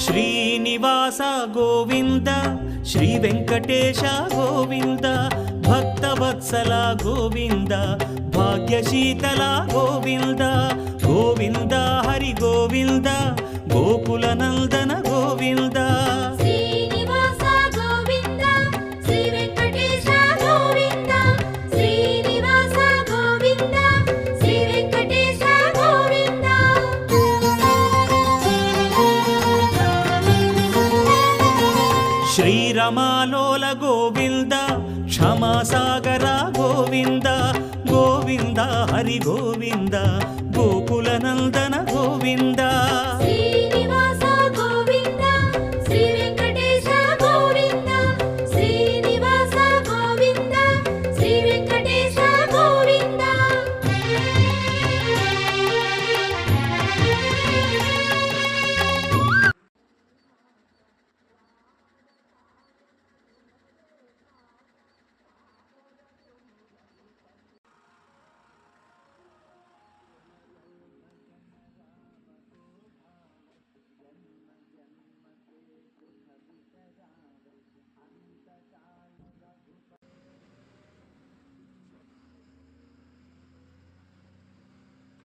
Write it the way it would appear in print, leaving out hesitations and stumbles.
Srinivasa Govinda Shri Venkatesha Govinda Bhaktavatsala Govinda భాగ్యశీతల Govinda Govinda Hari Govinda Gokula Nandana Govinda Srinivasa Govinda Shri Venkatesha Govinda Srinivasa Govinda Shri Venkatesha Govinda శ్రీరమాలోల Govinda క్షమాసాగర Govinda Govinda Hari Govinda Gokula Nandana Govinda